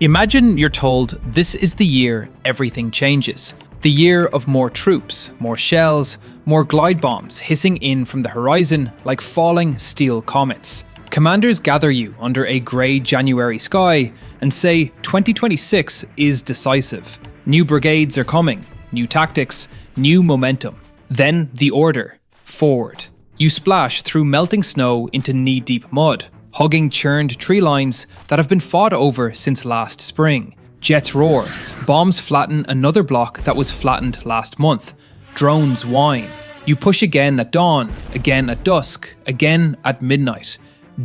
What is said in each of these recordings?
Imagine you're told this is the year everything changes. The year of more troops, more shells, more glide bombs hissing in from the horizon like falling steel comets. Commanders gather you under a grey January sky and say 2026 is decisive. New brigades are coming, new tactics, new momentum. Then the order, forward. You splash through melting snow into knee-deep mud, hugging churned tree lines that have been fought over since last spring. Jets roar, bombs flatten another block that was flattened last month. Drones whine. You push again at dawn, again at dusk, again at midnight.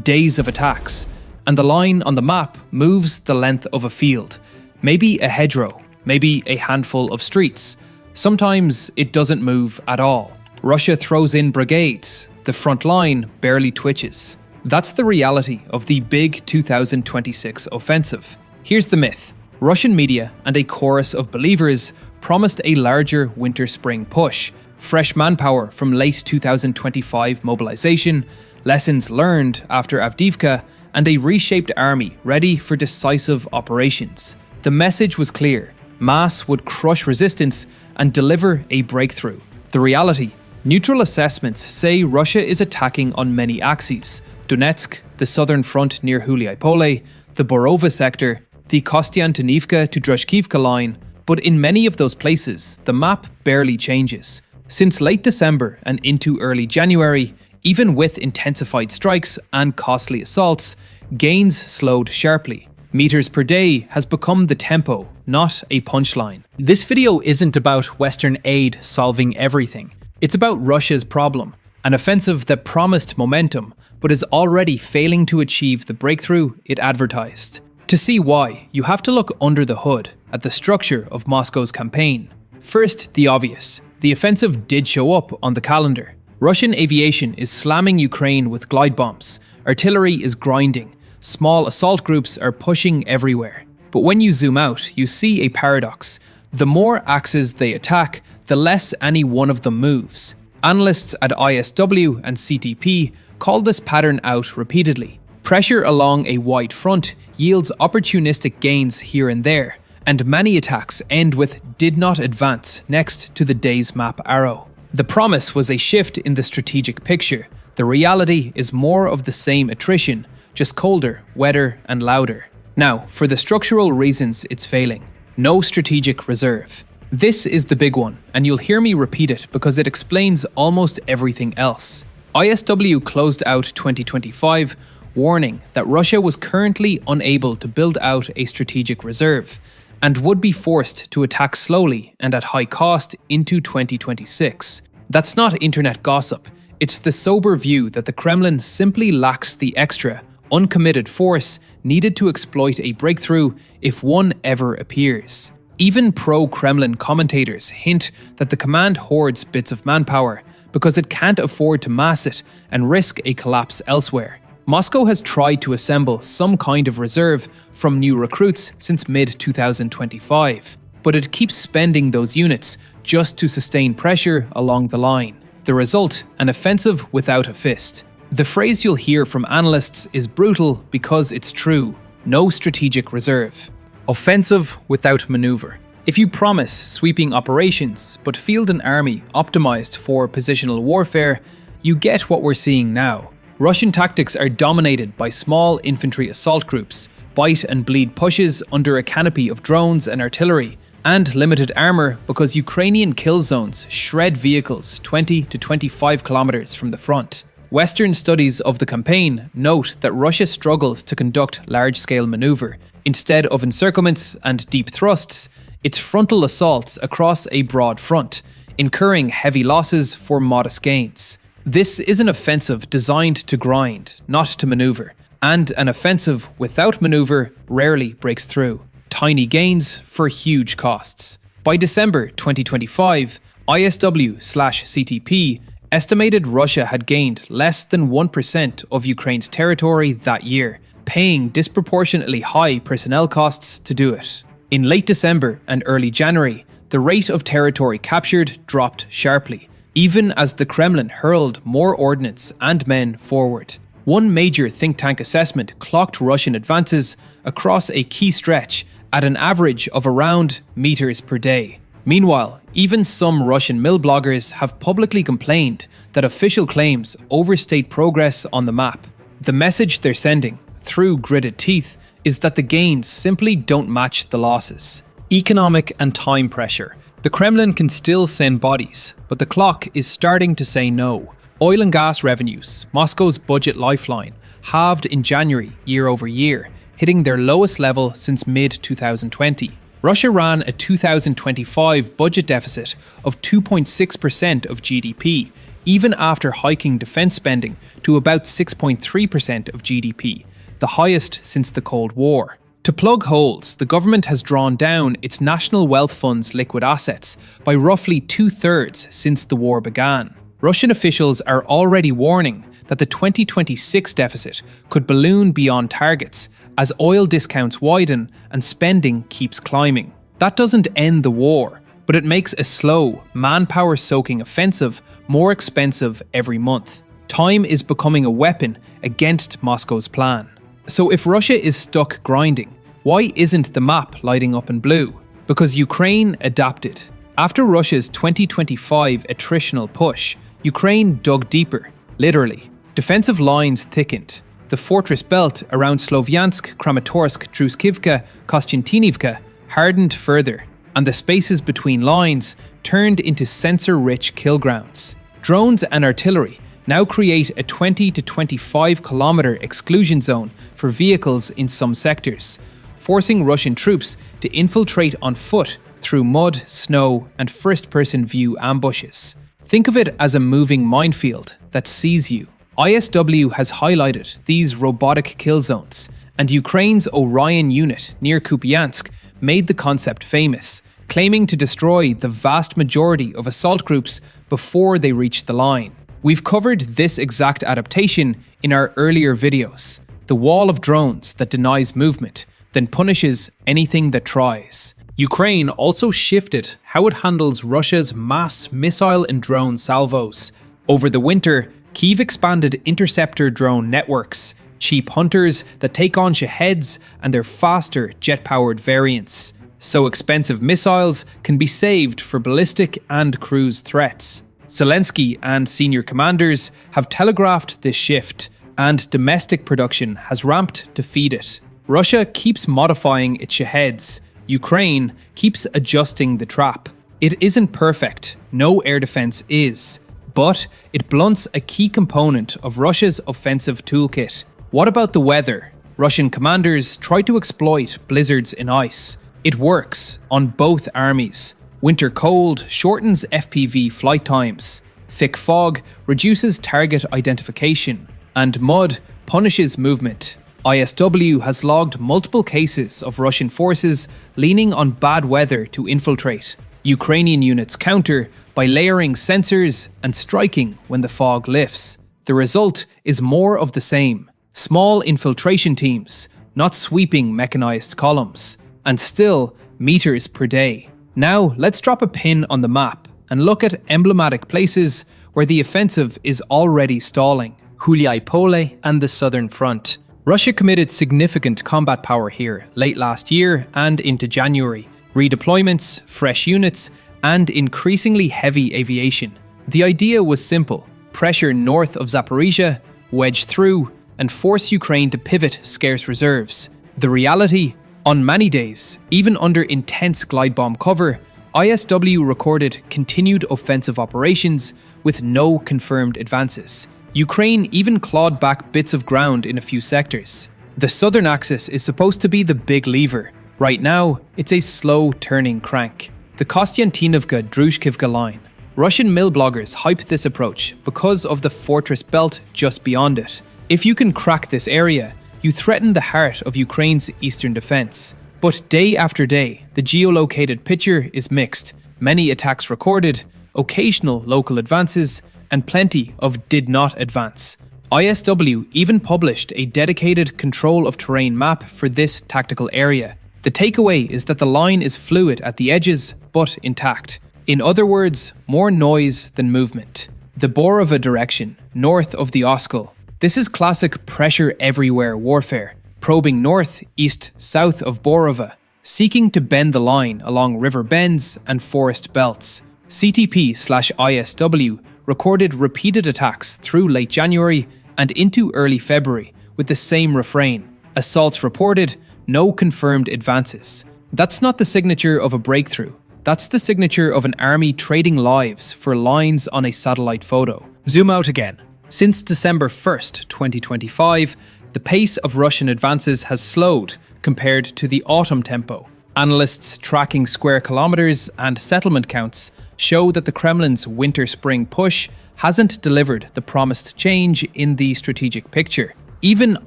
Days of attacks. And the line on the map moves the length of a field. Maybe a hedgerow, maybe a handful of streets. Sometimes it doesn't move at all. Russia throws in brigades. The front line barely twitches. That's the reality of the big 2026 offensive. Here's the myth. Russian media and a chorus of believers promised a larger winter-spring push, fresh manpower from late 2025 mobilization, lessons learned after Avdiivka, and a reshaped army ready for decisive operations. The message was clear. Mass would crush resistance and deliver a breakthrough. The reality? Neutral assessments say Russia is attacking on many axes. Donetsk, the southern front near Huliaipole, the Borova sector, the Kostiantynivka to Druzhkivka line, but in many of those places, the map barely changes. Since late December and into early January, even with intensified strikes and costly assaults, gains slowed sharply. Meters per day has become the tempo, not a punchline. This video isn't about Western aid solving everything. It's about Russia's problem, an offensive that promised momentum, but is already failing to achieve the breakthrough it advertised. To see why, you have to look under the hood, at the structure of Moscow's campaign. First, the obvious. The offensive did show up on the calendar. Russian aviation is slamming Ukraine with glide bombs. Artillery is grinding. Small assault groups are pushing everywhere. But when you zoom out, you see a paradox. The more axes they attack, the less any one of them moves. Analysts at ISW and CTP call this pattern out repeatedly. Pressure along a wide front yields opportunistic gains here and there, and many attacks end with "did not advance" next to the day's map arrow. The promise was a shift in the strategic picture. The reality is more of the same attrition, just colder, wetter, and louder. Now, for the structural reasons it's failing. No strategic reserve. This is the big one, and you'll hear me repeat it because it explains almost everything else. ISW closed out 2025, warning that Russia was currently unable to build out a strategic reserve, and would be forced to attack slowly and at high cost into 2026. That's not internet gossip, it's the sober view that the Kremlin simply lacks the extra, uncommitted force needed to exploit a breakthrough if one ever appears. Even pro-Kremlin commentators hint that the command hoards bits of manpower because it can't afford to mass it and risk a collapse elsewhere. Moscow has tried to assemble some kind of reserve from new recruits since mid-2025, but it keeps spending those units just to sustain pressure along the line. The result, an offensive without a fist. The phrase you'll hear from analysts is brutal because it's true. No strategic reserve. Offensive without maneuver. If you promise sweeping operations but field an army optimized for positional warfare, you get what we're seeing now. Russian tactics are dominated by small infantry assault groups, bite and bleed pushes under a canopy of drones and artillery, and limited armor because Ukrainian kill zones shred vehicles 20 to 25 kilometers from the front. Western studies of the campaign note that Russia struggles to conduct large-scale maneuver. Instead of encirclements and deep thrusts, it's frontal assaults across a broad front, incurring heavy losses for modest gains. This is an offensive designed to grind, not to maneuver, and an offensive without maneuver rarely breaks through. Tiny gains for huge costs. By December 2025, ISW/CTP estimated Russia had gained less than 1% of Ukraine's territory that year, paying disproportionately high personnel costs to do it. In late December and early January, the rate of territory captured dropped sharply, even as the Kremlin hurled more ordnance and men forward. One major think tank assessment clocked Russian advances across a key stretch at an average of around meters per day. Meanwhile, even some Russian mill bloggers have publicly complained that official claims overstate progress on the map. The message they're sending, through gritted teeth, is that the gains simply don't match the losses. Economic and time pressure. The Kremlin can still send bodies, but the clock is starting to say no. Oil and gas revenues, Moscow's budget lifeline, halved in January year over year, hitting their lowest level since mid-2020. Russia ran a 2025 budget deficit of 2.6% of GDP, even after hiking defense spending to about 6.3% of GDP, the highest since the Cold War. To plug holes, the government has drawn down its National Wealth Fund's liquid assets by roughly 2/3 since the war began. Russian officials are already warning that the 2026 deficit could balloon beyond targets as oil discounts widen and spending keeps climbing. That doesn't end the war, but it makes a slow, manpower-soaking offensive more expensive every month. Time is becoming a weapon against Moscow's plan. So if Russia is stuck grinding, why isn't the map lighting up in blue? Because Ukraine adapted. After Russia's 2025 attritional push, Ukraine dug deeper, literally. Defensive lines thickened. The fortress belt around Slovyansk, Kramatorsk, Druskivka, Kostiantinivka hardened further, and the spaces between lines turned into sensor-rich kill grounds. Drones and artillery now create a 20 to 25 kilometer exclusion zone for vehicles in some sectors, forcing Russian troops to infiltrate on foot through mud, snow, and first-person view ambushes. Think of it as a moving minefield that sees you. ISW has highlighted these robotic kill zones, and Ukraine's Orion unit near Kupiansk made the concept famous, claiming to destroy the vast majority of assault groups before they reach the line. We've covered this exact adaptation in our earlier videos. The wall of drones that denies movement, then punishes anything that tries. Ukraine also shifted how it handles Russia's mass missile and drone salvos. Over the winter, Kyiv expanded interceptor drone networks, cheap hunters that take on Shaheds and their faster jet-powered variants. So expensive missiles can be saved for ballistic and cruise threats. Zelensky and senior commanders have telegraphed this shift, and domestic production has ramped to feed it. Russia keeps modifying its Shaheds. Ukraine keeps adjusting the trap. It isn't perfect, no air defense is, but it blunts a key component of Russia's offensive toolkit. What about the weather? Russian commanders try to exploit blizzards in ice. It works on both armies. Winter cold shortens FPV flight times. Thick fog reduces target identification. And mud punishes movement. ISW has logged multiple cases of Russian forces leaning on bad weather to infiltrate. Ukrainian units counter by layering sensors and striking when the fog lifts. The result is more of the same. Small infiltration teams, not sweeping mechanized columns. And still, meters per day. Now, let's drop a pin on the map and look at emblematic places where the offensive is already stalling. Huliaipole and the Southern Front. Russia committed significant combat power here late last year and into January. Redeployments, fresh units, and increasingly heavy aviation. The idea was simple: pressure north of Zaporizhia, wedge through, and force Ukraine to pivot scarce reserves. The reality? On many days, even under intense glide bomb cover, ISW recorded continued offensive operations with no confirmed advances. Ukraine even clawed back bits of ground in a few sectors. The southern axis is supposed to be the big lever. Right now, it's a slow turning crank. The Kostiantinivka-Druskivka line. Russian mill bloggers hype this approach because of the fortress belt just beyond it. If you can crack this area, you threaten the heart of Ukraine's eastern defense. But day after day, the geolocated picture is mixed. Many attacks recorded, occasional local advances, and plenty of did not advance. ISW even published a dedicated control of terrain map for this tactical area. The takeaway is that the line is fluid at the edges, but intact. In other words, more noise than movement. The Borova direction, north of the Oskol. This is classic pressure everywhere warfare, probing north, east, south of Borova, seeking to bend the line along river bends and forest belts. CTP/ISW recorded repeated attacks through late January and into early February with the same refrain: assaults reported, no confirmed advances. That's not the signature of a breakthrough. That's the signature of an army trading lives for lines on a satellite photo. Zoom out again. Since December 1st, 2025, the pace of Russian advances has slowed compared to the autumn tempo. Analysts tracking square kilometers and settlement counts show that the Kremlin's winter-spring push hasn't delivered the promised change in the strategic picture. Even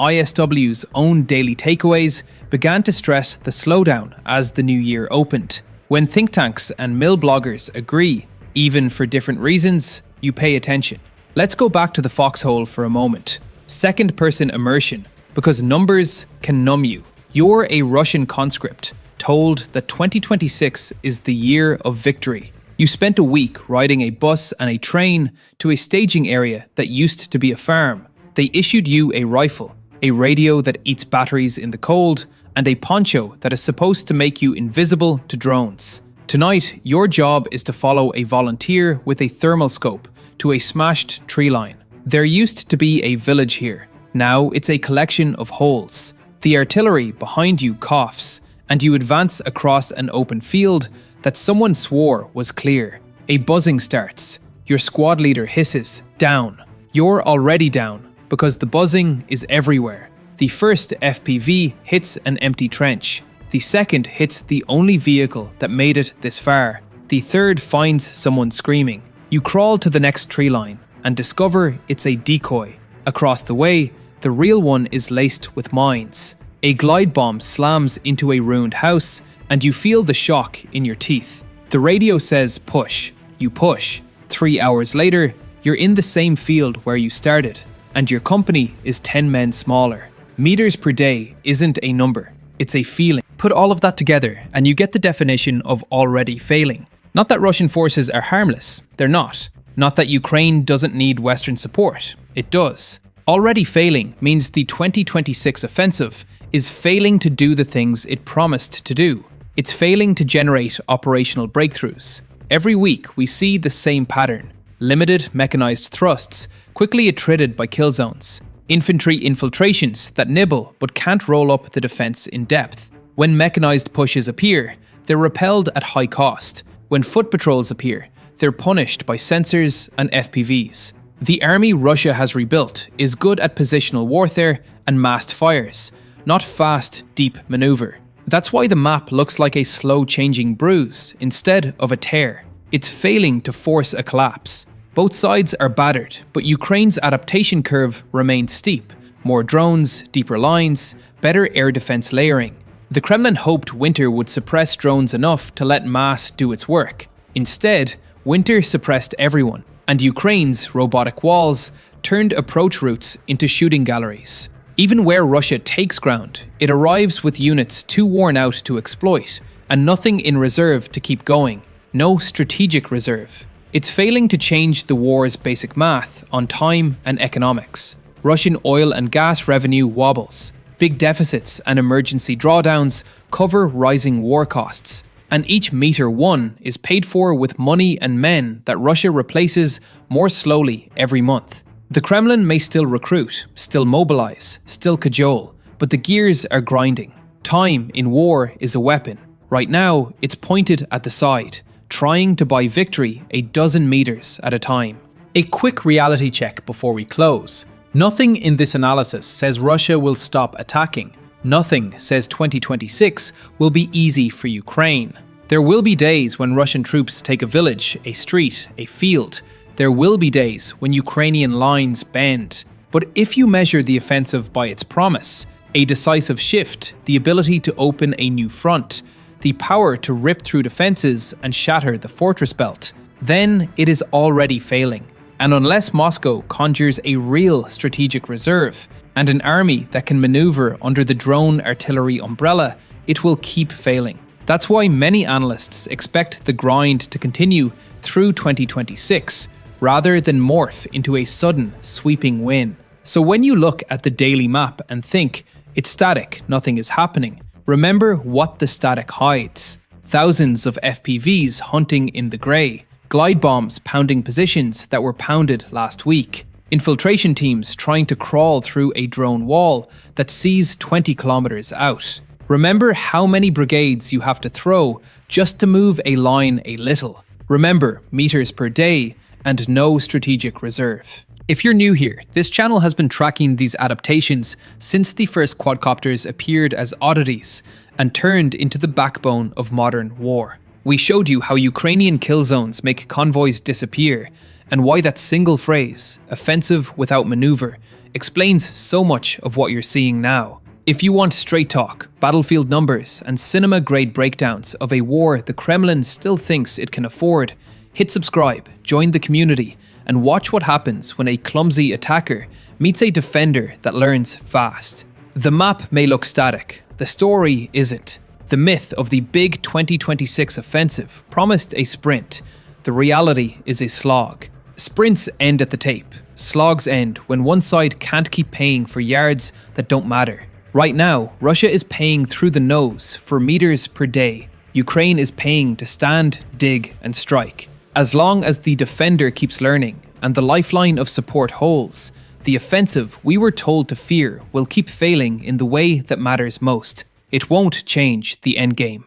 ISW's own daily takeaways began to stress the slowdown as the new year opened. When think tanks and mill bloggers agree, even for different reasons, you pay attention. Let's go back to the foxhole for a moment. Second-person immersion, because numbers can numb you. You're a Russian conscript, told that 2026 is the year of victory. You spent a week riding a bus and a train to a staging area that used to be a farm. They issued you a rifle, a radio that eats batteries in the cold, and a poncho that is supposed to make you invisible to drones. Tonight, your job is to follow a volunteer with a thermal scope to a smashed tree line. There used to be a village here. Now it's a collection of holes. The artillery behind you coughs, and you advance across an open field that someone swore was clear. A buzzing starts. Your squad leader hisses, "Down." You're already down, because the buzzing is everywhere. The first FPV hits an empty trench. The second hits the only vehicle that made it this far. The third finds someone screaming. You crawl to the next tree line and discover it's a decoy. Across the way, the real one is laced with mines. A glide bomb slams into a ruined house, and you feel the shock in your teeth. The radio says push. You push. 3 hours later, you're in the same field where you started, and your company is 10 men smaller. Meters per day isn't a number, it's a feeling. Put all of that together, and you get the definition of already failing. Not that Russian forces are harmless, they're not. Not that Ukraine doesn't need Western support, it does. Already failing means the 2026 offensive is failing to do the things it promised to do. It's failing to generate operational breakthroughs. Every week we see the same pattern. Limited mechanized thrusts, quickly attrited by kill zones. Infantry infiltrations that nibble but can't roll up the defense in depth. When mechanized pushes appear, they're repelled at high cost. When foot patrols appear, they're punished by sensors and FPVs. The army Russia has rebuilt is good at positional warfare and massed fires, not fast, deep maneuver. That's why the map looks like a slow-changing bruise instead of a tear. It's failing to force a collapse. Both sides are battered, but Ukraine's adaptation curve remains steep. More drones, deeper lines, better air defense layering. The Kremlin hoped winter would suppress drones enough to let mass do its work. Instead, winter suppressed everyone, and Ukraine's robotic walls turned approach routes into shooting galleries. Even where Russia takes ground, it arrives with units too worn out to exploit, and nothing in reserve to keep going. No strategic reserve. It's failing to change the war's basic math on time and economics. Russian oil and gas revenue wobbles. Big deficits and emergency drawdowns cover rising war costs. And each meter won is paid for with money and men that Russia replaces more slowly every month. The Kremlin may still recruit, still mobilize, still cajole, but the gears are grinding. Time in war is a weapon. Right now, it's pointed at the side, trying to buy victory a dozen meters at a time. A quick reality check before we close. Nothing in this analysis says Russia will stop attacking. Nothing says 2026 will be easy for Ukraine. There will be days when Russian troops take a village, a street, a field. There will be days when Ukrainian lines bend. But if you measure the offensive by its promise, a decisive shift, the ability to open a new front, the power to rip through defenses and shatter the fortress belt, then it is already failing. And unless Moscow conjures a real strategic reserve and an army that can maneuver under the drone artillery umbrella, it will keep failing. That's why many analysts expect the grind to continue through 2026, rather than morph into a sudden, sweeping win. So when you look at the daily map and think, it's static, nothing is happening, remember what the static hides. Thousands of FPVs hunting in the grey, glide bombs pounding positions that were pounded last week, infiltration teams trying to crawl through a drone wall that sees 20 kilometers out. Remember how many brigades you have to throw just to move a line a little. Remember meters per day and no strategic reserve. If you're new here, this channel has been tracking these adaptations since the first quadcopters appeared as oddities and turned into the backbone of modern war. We showed you how Ukrainian kill zones make convoys disappear, and why that single phrase, offensive without maneuver, explains so much of what you're seeing now. If you want straight talk, battlefield numbers, and cinema-grade breakdowns of a war the Kremlin still thinks it can afford, hit subscribe, join the community, and watch what happens when a clumsy attacker meets a defender that learns fast. The map may look static, the story isn't. The myth of the big 2026 offensive promised a sprint. The reality is a slog. Sprints end at the tape. Slogs end when one side can't keep paying for yards that don't matter. Right now, Russia is paying through the nose for meters per day. Ukraine is paying to stand, dig, and strike. As long as the defender keeps learning and the lifeline of support holds, the offensive we were told to fear will keep failing in the way that matters most. It won't change the endgame.